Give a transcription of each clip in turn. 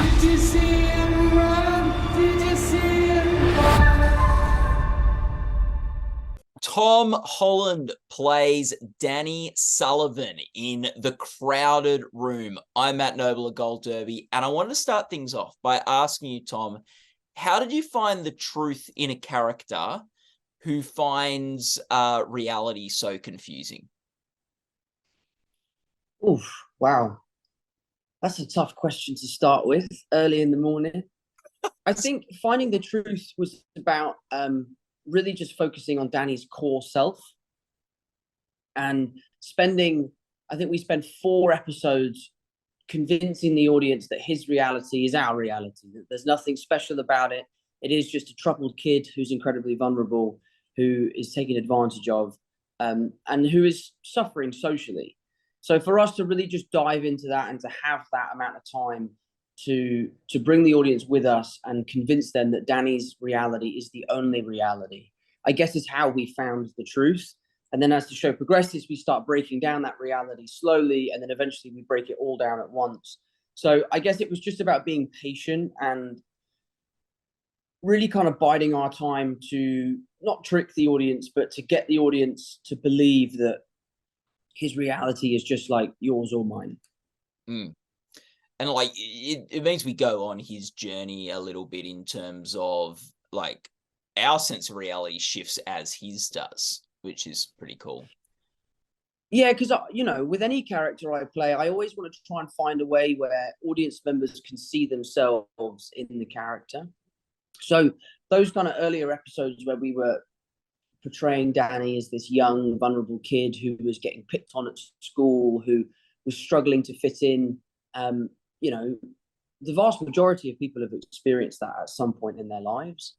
Did you see him run? Did you see him run? Tom Holland plays Danny Sullivan in The Crowded Room. I'm Matt Noble of Gold Derby, and I wanted to start things off by asking you, Tom, how did you find the truth in a character who finds reality so confusing? Oof, wow. That's a tough question to start with early in the morning. I think finding the truth was about really just focusing on Danny's core self and I think we spent 4 episodes convincing the audience that his reality is our reality, that there's nothing special about it. It is just a troubled kid who's incredibly vulnerable, who is taken advantage of, and who is suffering socially. So for us to really just dive into that and to have that amount of time to bring the audience with us and convince them that Danny's reality is the only reality, I guess is how we found the truth. And then as the show progresses, we start breaking down that reality slowly, and then eventually we break it all down at once. So I guess it was just about being patient and really kind of biding our time to not trick the audience, but to get the audience to believe that his reality is just like yours or mine. Mm. And like it means we go on his journey a little bit in terms of like our sense of reality shifts as his does, which is pretty cool. Yeah, because with any character I play, I always want to try and find a way where audience members can see themselves in the character. So those kind of earlier episodes where we were portraying Danny as this young, vulnerable kid who was getting picked on at school, who was struggling to fit in, the vast majority of people have experienced that at some point in their lives.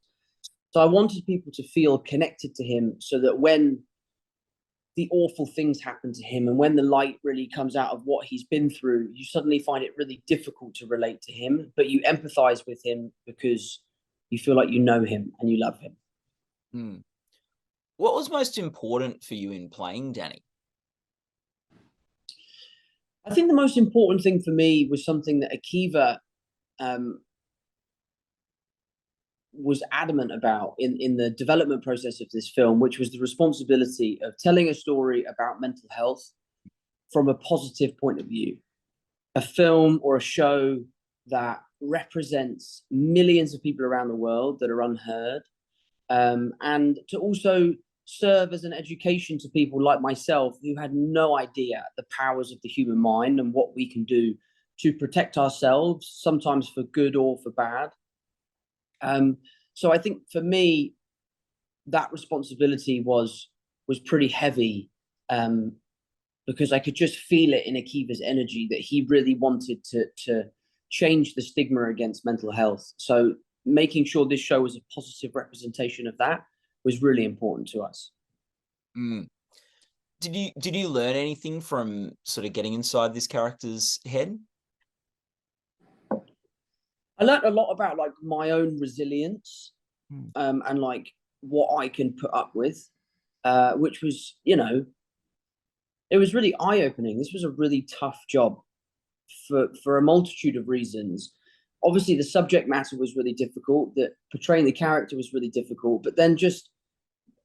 So I wanted people to feel connected to him so that when the awful things happen to him and when the light really comes out of what he's been through, you suddenly find it really difficult to relate to him, but you empathize with him because you feel like you know him and you love him. Hmm. What was most important for you in playing Danny? I think the most important thing for me was something that Akiva was adamant about in the development process of this film, which was the responsibility of telling a story about mental health from a positive point of view. A film or a show that represents millions of people around the world that are unheard, and to also serve as an education to people like myself who had no idea the powers of the human mind and what we can do to protect ourselves, sometimes for good or for bad. So I think for me, that responsibility was pretty heavy, because I could just feel it in Akiva's energy that he really wanted to change the stigma against mental health. So making sure this show was a positive representation of that was really important to us. Mm. Did you learn anything from sort of getting inside this character's head? I learned a lot about like my own resilience, and like what I can put up with, which was, it was really eye-opening. This was a really tough job for a multitude of reasons. Obviously, the subject matter was really difficult, that portraying the character was really difficult, but then just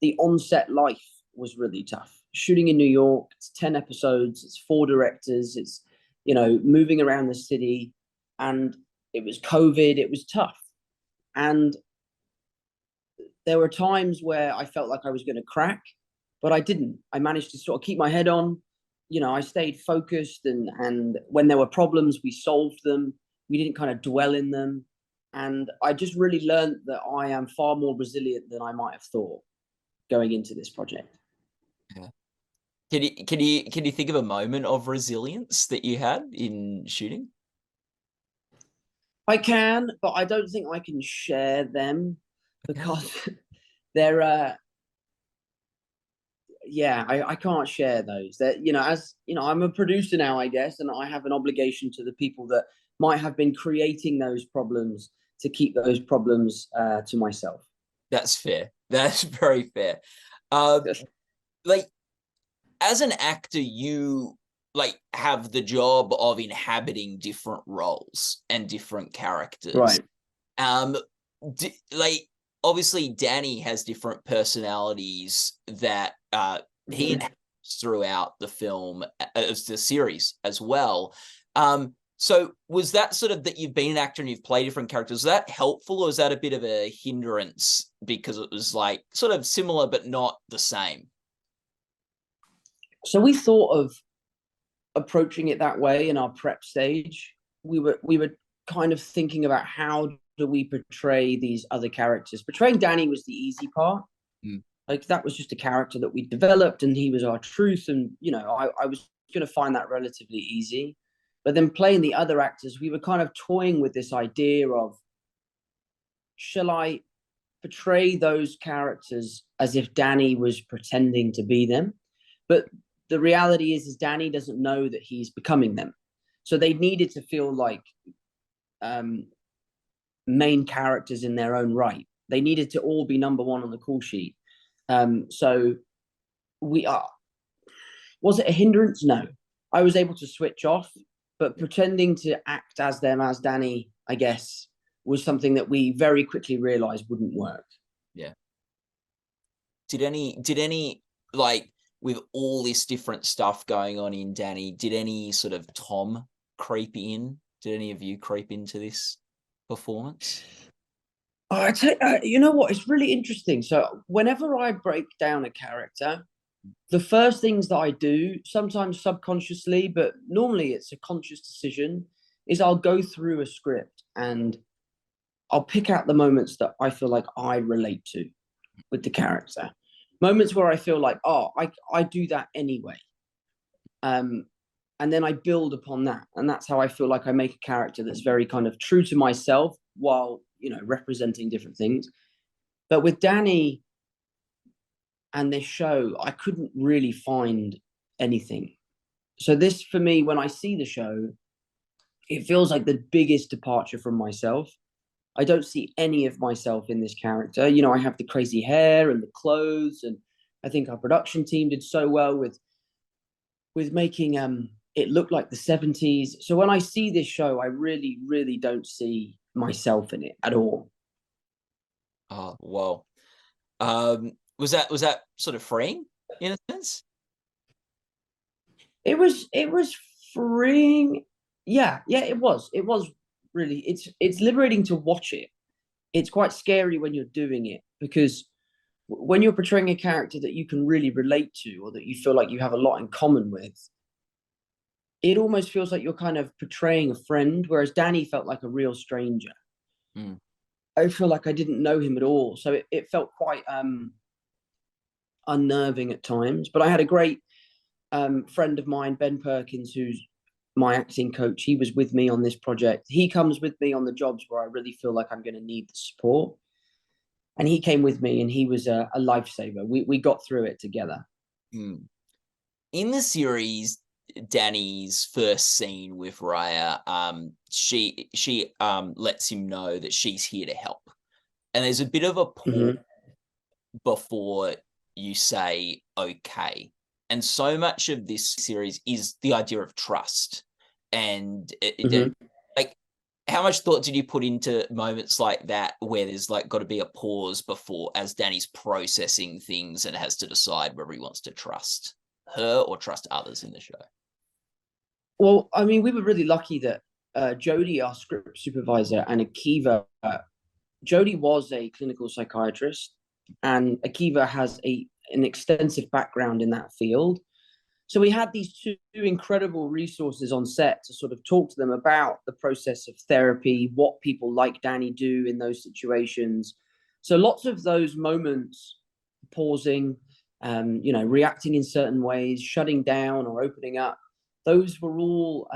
the on-set life was really tough. Shooting in New York, it's 10 episodes, it's 4 directors, it's, moving around the city, and it was COVID, it was tough. And there were times where I felt like I was going to crack, but I didn't. I managed to sort of keep my head on. I stayed focused, and when there were problems, we solved them. We didn't kind of dwell in them. And I just really learned that I am far more resilient than I might have thought going into this project. Yeah. Can you think of a moment of resilience that you had in shooting? I can, but I don't think I can share them because they're I can't share those. That I'm a producer now, I guess, and I have an obligation to the people that might have been creating those problems to keep those problems to myself. That's fair. That's very fair. Like, as an actor, you like have the job of inhabiting different roles and different characters. Right. Like obviously Danny has different personalities that he inhabits throughout the film, as the series as well. So was that sort of that you've been an actor and you've played different characters, was that helpful, or is that a bit of a hindrance because it was like sort of similar but not the same? So we thought of approaching it that way in our prep stage. We were kind of thinking about how do we portray these other characters. Portraying Danny was the easy part. Like that was just a character that we developed and he was our truth. And, you know, I was going to find that relatively easy. But then playing the other actors, we were kind of toying with this idea of, shall I portray those characters as if Danny was pretending to be them? But the reality is Danny doesn't know that he's becoming them. So they needed to feel like main characters in their own right. They needed to all be number one on the call sheet. So we are. Was it a hindrance? No. I was able to switch off, but pretending to act as them, as Danny, I guess, was something that we very quickly realized wouldn't work. Yeah. Did any like, with all this different stuff going on in Danny, did any sort of Tom creep in? Did any of you creep into this performance? You know what? It's really interesting. So whenever I break down a character, the first things that I do, sometimes subconsciously, but normally it's a conscious decision, is I'll go through a script and I'll pick out the moments that I feel like I relate to with the character. Moments where I feel like, oh, I do that anyway. And then I build upon that. And that's how I feel like I make a character that's very kind of true to myself while, you know, representing different things. But with Danny and this show, I couldn't really find anything. So this, for me, when I see the show, it feels like the biggest departure from myself. I don't see any of myself in this character. You know, I have the crazy hair and the clothes, and I think our production team did so well with making it look like the 70s. So when I see this show, I really, really don't see myself in it at all. Oh, well. Was that sort of freeing in a sense? It was freeing. Yeah, it was. It was really. It's liberating to watch it. It's quite scary when you're doing it, because when you're portraying a character that you can really relate to or that you feel like you have a lot in common with, it almost feels like you're kind of portraying a friend, whereas Danny felt like a real stranger. I feel like I didn't know him at all. So it felt quite unnerving at times. But I had a great friend of mine, Ben Perkins, who's my acting coach. He was with me on this project. He comes with me on the jobs where I really feel like I'm going to need the support. And he came with me, and he was a lifesaver. We got through it together. In the series, Danny's first scene with Raya, she lets him know that she's here to help. And there's a bit of a pause before you say okay. And so much of this series is the idea of trust. And like, how much thought did you put into moments like that where there's like got to be a pause before, as Danny's processing things and has to decide whether he wants to trust her or trust others in the show? Well, I mean, we were really lucky that Jodie, our script supervisor, and Akiva, Jodie was a clinical psychiatrist, and Akiva has an extensive background in that field. So we had these two incredible resources on set to sort of talk to them about the process of therapy, what people like Danny do in those situations. So lots of those moments, pausing, you know, reacting in certain ways, shutting down or opening up, those were all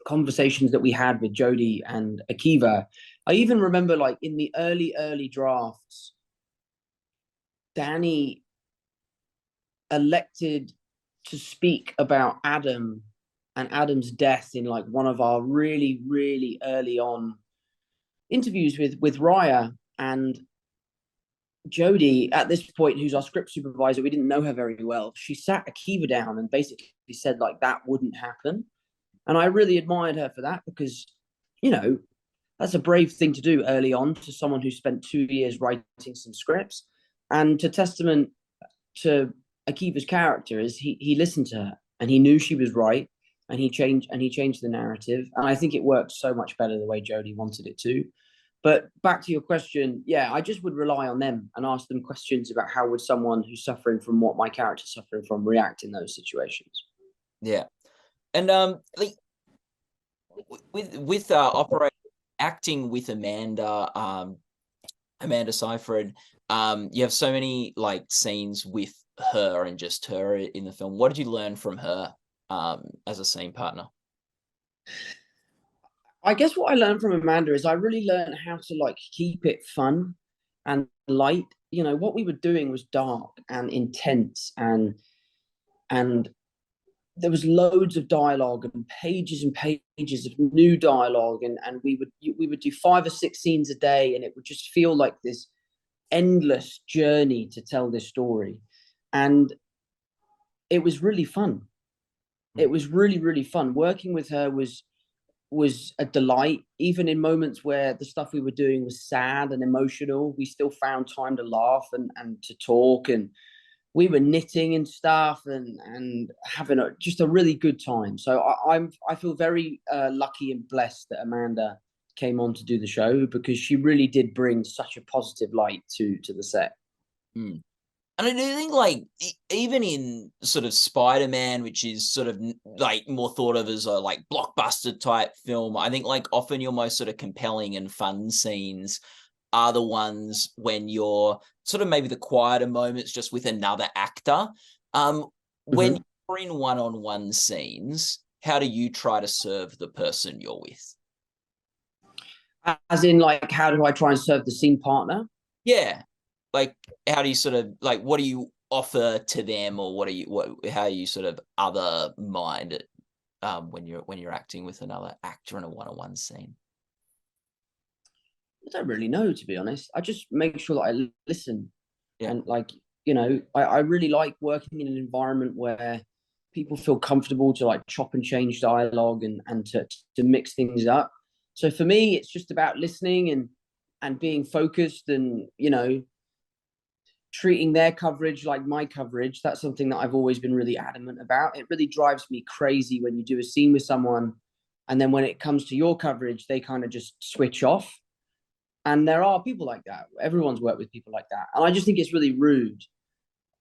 conversations that we had with Jodie and Akiva. I even remember, like, in the early drafts, Danny elected to speak about Adam and Adam's death in like one of our really, really early on interviews with Raya. And Jodie, at this point, who's our script supervisor, we didn't know her very well. She sat Akiva down and basically said like that wouldn't happen. And I really admired her for that because, you know, that's a brave thing to do early on to someone who spent 2 years writing some scripts. And to testament to Akiva's character is he listened to her and he knew she was right and he changed the narrative. And I think it worked so much better the way Jodie wanted it to. But back to your question, yeah, I just would rely on them and ask them questions about how would someone who's suffering from what my character's suffering from react in those situations. Yeah. And like with operating acting with Amanda Seyfried, you have so many like scenes with her and just her in the film. What did you learn from her as a scene partner? I guess what I learned from Amanda is I really learned how to like keep it fun and light. You know, what we were doing was dark and intense and there was loads of dialogue and pages of new dialogue and we would do 5 or 6 scenes a day and it would just feel like this endless journey to tell this story. And it was really fun. It was really, really fun. Working with her was a delight. Even in moments where the stuff we were doing was sad and emotional, we still found time to laugh and to talk, and we were knitting and stuff and having just a really good time. So I feel very lucky and blessed that Amanda came on to do the show because she really did bring such a positive light to the set. Mm. And I do think, like, even in sort of Spider-Man, which is sort of like more thought of as a like blockbuster type film, I think like often your most sort of compelling and fun scenes are the ones when you're sort of maybe the quieter moments just with another actor. When you're in one-on-one scenes, how do you try to serve the person you're with? As in, like, how do I try and serve the scene partner? Yeah. Like, how do you sort of like, what do you offer to them, or how are you sort of other minded when you're acting with another actor in a one-on-one scene? I don't really know, to be honest. I just make sure that I listen. Yeah. And like, you know, I really like working in an environment where people feel comfortable to like chop and change dialogue and to mix things up. So for me, it's just about listening and being focused and, you know, treating their coverage like my coverage. That's something that I've always been really adamant about. It really drives me crazy when you do a scene with someone and then when it comes to your coverage, they kind of just switch off. And there are people like that. Everyone's worked with people like that. And I just think it's really rude.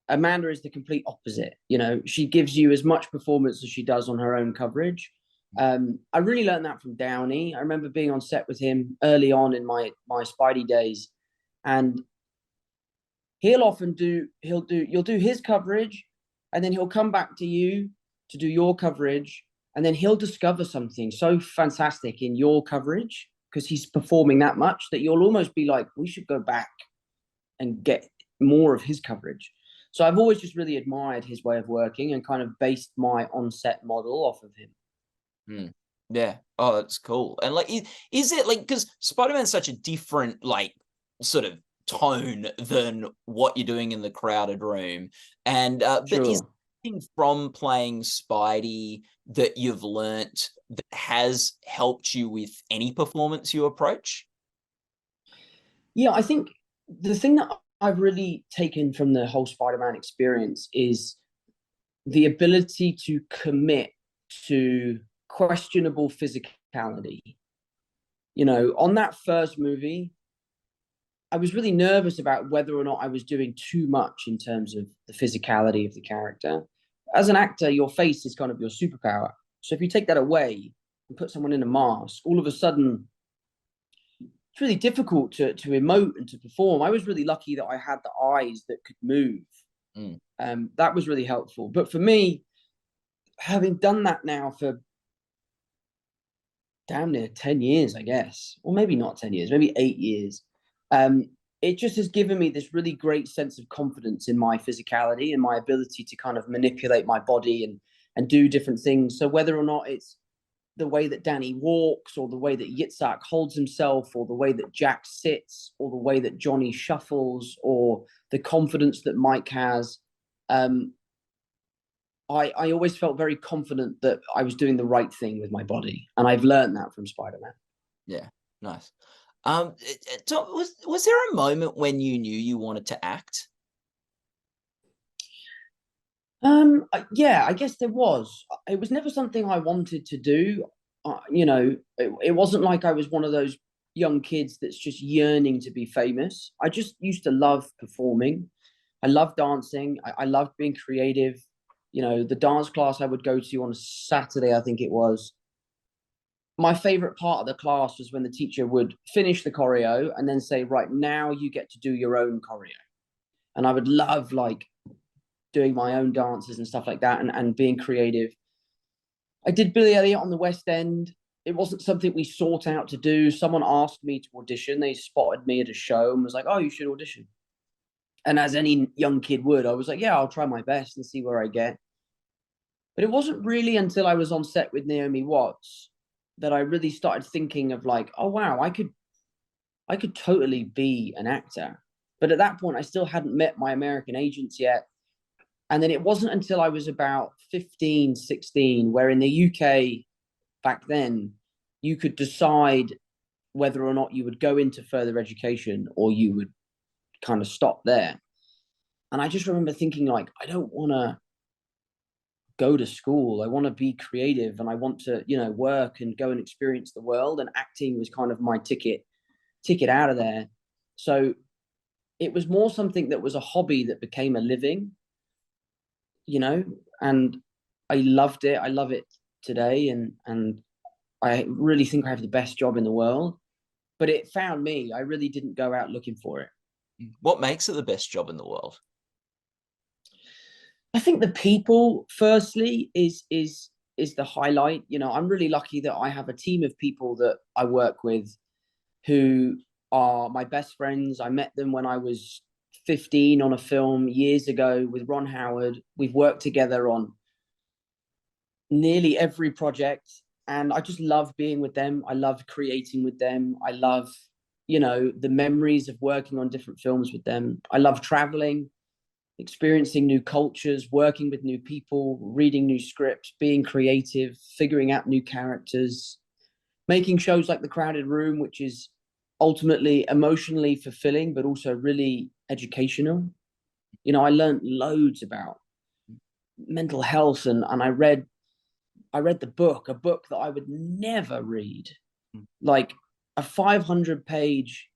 Amanda is the complete opposite. You know, she gives you as much performance as she does on her own coverage. I really learned that from Downey. I remember being on set with him early on in my Spidey days. And you'll do his coverage and then he'll come back to you to do your coverage. And then he'll discover something so fantastic in your coverage because he's performing that much that you'll almost be like, we should go back and get more of his coverage. So I've always just really admired his way of working and kind of based my on-set model off of him. Yeah. Oh, that's cool. And like, is it like, because Spider-Man's such a different, like, sort of tone than what you're doing in the crowded room. And, but is anything from playing Spidey that you've learnt that has helped you with any performance you approach? Yeah, I think the thing that I've really taken from the whole Spider-Man experience is the ability to commit to questionable physicality. You know, on that first movie, I was really nervous about whether or not I was doing too much in terms of the physicality of the character. As an actor, your face is kind of your superpower. So if you take that away and put someone in a mask, all of a sudden it's really difficult to emote and to perform. I was really lucky that I had the eyes that could move. That was really helpful. But for me, having done that now for damn near 10 years, I guess, or maybe not 10 years, maybe 8 years, it just has given me this really great sense of confidence in my physicality and my ability to kind of manipulate my body and do different things. So whether or not it's the way that Danny walks, or the way that Yitzhak holds himself, or the way that Jack sits, or the way that Johnny shuffles, or the confidence that Mike has. I always felt very confident that I was doing the right thing with my body, and I've learned that from Spider-Man. Yeah, nice. Tom, was there a moment when you knew you wanted to act? Yeah, I guess there was. It was never something I wanted to do. You know, it wasn't like I was one of those young kids that's just yearning to be famous. I just used to love performing. I loved dancing. I loved being creative. You know, the dance class I would go to on a Saturday, I think it was. My favorite part of the class was when the teacher would finish the choreo and then say, right, now you get to do your own choreo. And I would love like doing my own dances and stuff like that, and being creative. I did Billy Elliot on the West End. It wasn't something we sought out to do. Someone asked me to audition. They spotted me at a show and was like, oh, you should audition. And as any young kid would, I was like, yeah, I'll try my best and see where I get. But it wasn't really until I was on set with Naomi Watts that I really started thinking of like, oh, wow, I could totally be an actor. But at that point, I still hadn't met my American agents yet. And then it wasn't until I was about 15, 16, where in the UK back then, you could decide whether or not you would go into further education or you would kind of stop there. And I just remember thinking like, I don't want to go to school. I want to be creative, and I want to, you know, work and go and experience the world. And acting was kind of my ticket out of there. So it was more something that was a hobby that became a living, you know, and I loved it. I love it today. And I really think I have the best job in the world, but it found me. I really didn't go out looking for it. What makes it the best job in the world? I think the people, firstly, is the highlight. You know, I'm really lucky that I have a team of people that I work with who are my best friends. I met them when I was 15 on a film years ago with Ron Howard. We've worked together on nearly every project, and I just love being with them. I love creating with them. I love, you know, the memories of working on different films with them. I love traveling, experiencing new cultures, working with new people, reading new scripts, being creative, figuring out new characters, making shows like The Crowded Room, which is ultimately emotionally fulfilling, but also really educational. You know, I learned loads about mental health, and I read the book, a book that I would never read, like a 500-page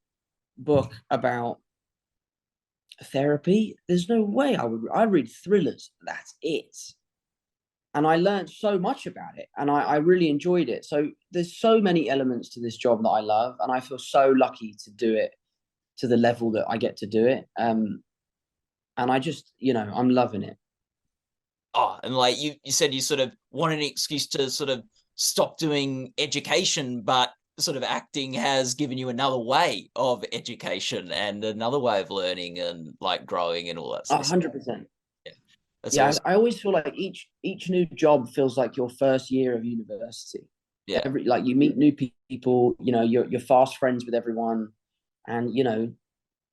book about therapy. There's no way I read thrillers. That's it. And I learned so much about it, and I really enjoyed it. So there's so many elements to this job that I love, and I feel so lucky to do it to the level that I get to do it. And I just, you know, I'm loving it. Oh, and like you said, you sort of wanted an excuse to sort of stop doing education, but sort of acting has given you another way of education and another way of learning and like growing and all that sort of stuff. 100%. Yeah, that's Yeah, awesome. I always feel like each new job feels like your first year of university. Yeah. Like you meet new people, you know, you're fast friends with everyone, and you know,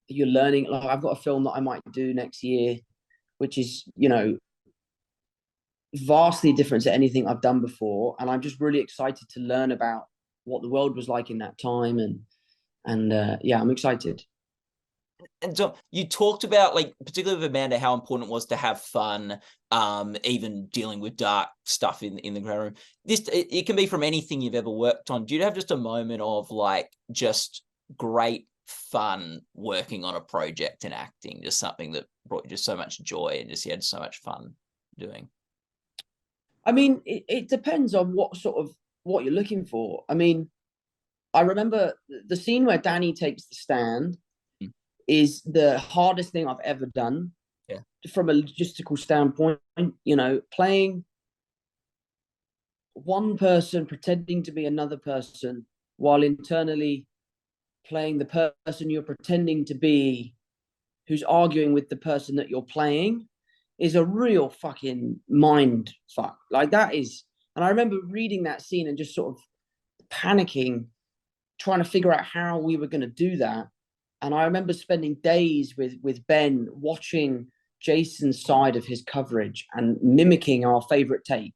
you're learning. Like I've got a film that I might do next year, which is, you know, vastly different to anything I've done before, and I'm just really excited to learn about what the world was like in that time, and yeah, I'm excited. And so you talked about, like, particularly with Amanda, how important it was to have fun, even dealing with dark stuff in the ground room. It can be from anything you've ever worked on. Do you have just a moment of like just great fun working on a project and acting, just something that brought you just so much joy and just you had so much fun doing? I mean, it depends on what you're looking for. I mean, I remember the scene where Danny takes the stand is the hardest thing I've ever done. Yeah. From a logistical standpoint, you know, playing one person pretending to be another person while internally playing the person you're pretending to be, who's arguing with the person that you're playing, is a real fucking mind fuck. Like that is And I remember reading that scene and just sort of panicking, trying to figure out how we were going to do that. And I remember spending days with Ben watching Jason's side of his coverage and mimicking our favorite take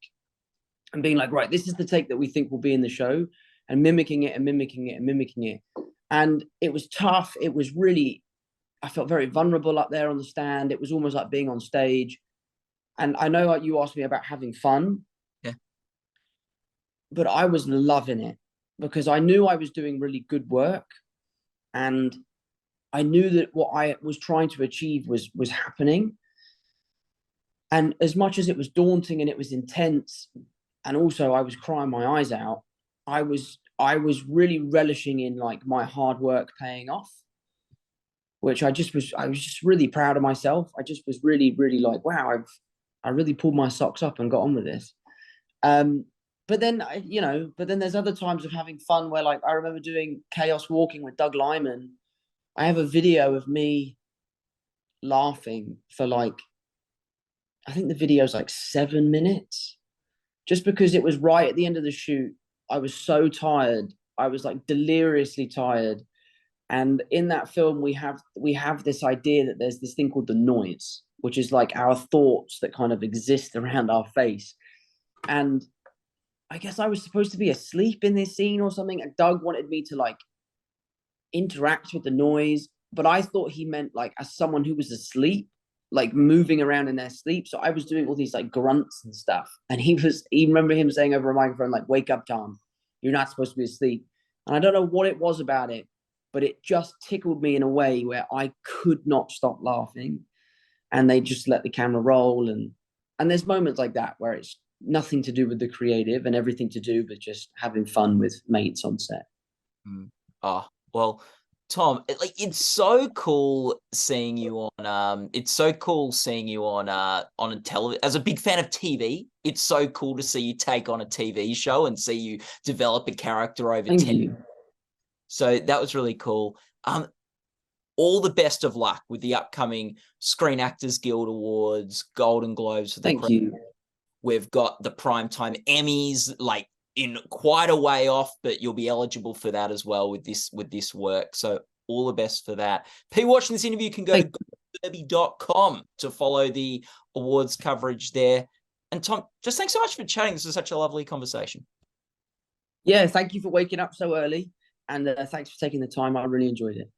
and being like, right, this is the take that we think will be in the show, and mimicking it and mimicking it and mimicking it. And it was tough. It was really, I felt very vulnerable up there on the stand. It was almost like being on stage. And I know you asked me about having fun. Yeah. But I was loving it because I knew I was doing really good work. And I knew that what I was trying to achieve was happening. And as much as it was daunting and it was intense, and also I was crying my eyes out, I was really relishing in like my hard work paying off, which I was just really proud of myself. I just was really, really like, wow, I really pulled my socks up and got on with this. But then, but then there's other times of having fun where, like, I remember doing Chaos Walking with Doug Liman. I have a video of me laughing for like, I think the video's like 7 minutes, just because it was right at the end of the shoot. I was so tired. I was like deliriously tired. And in that film, we have this idea that there's this thing called the noise, which is like our thoughts that kind of exist around our face. And I guess I was supposed to be asleep in this scene or something. And Doug wanted me to like interact with the noise, but I thought he meant like as someone who was asleep, like moving around in their sleep. So I was doing all these like grunts and stuff. And he remember him saying over a microphone, like, wake up, Tom, you're not supposed to be asleep. And I don't know what it was about it, but it just tickled me in a way where I could not stop laughing. And they just let the camera roll. And there's moments like that where it's nothing to do with the creative and everything to do with just having fun with mates on set. Oh, well, Tom, it's so cool seeing you on a television. As a big fan of TV, it's so cool to see you take on a TV show and see you develop a character over 10 years. So that was really cool. All the best of luck with the upcoming Screen Actors Guild Awards, Golden Globes for the Thank you. We've got the Primetime Emmys, like in quite a way off, but you'll be eligible for that as well with this work. So all the best for that. People watching this interview can go to derby.com to follow the awards coverage there. And Tom, just thanks so much for chatting. This was such a lovely conversation. Yeah, thank you for waking up so early. And thanks for taking the time. I really enjoyed it.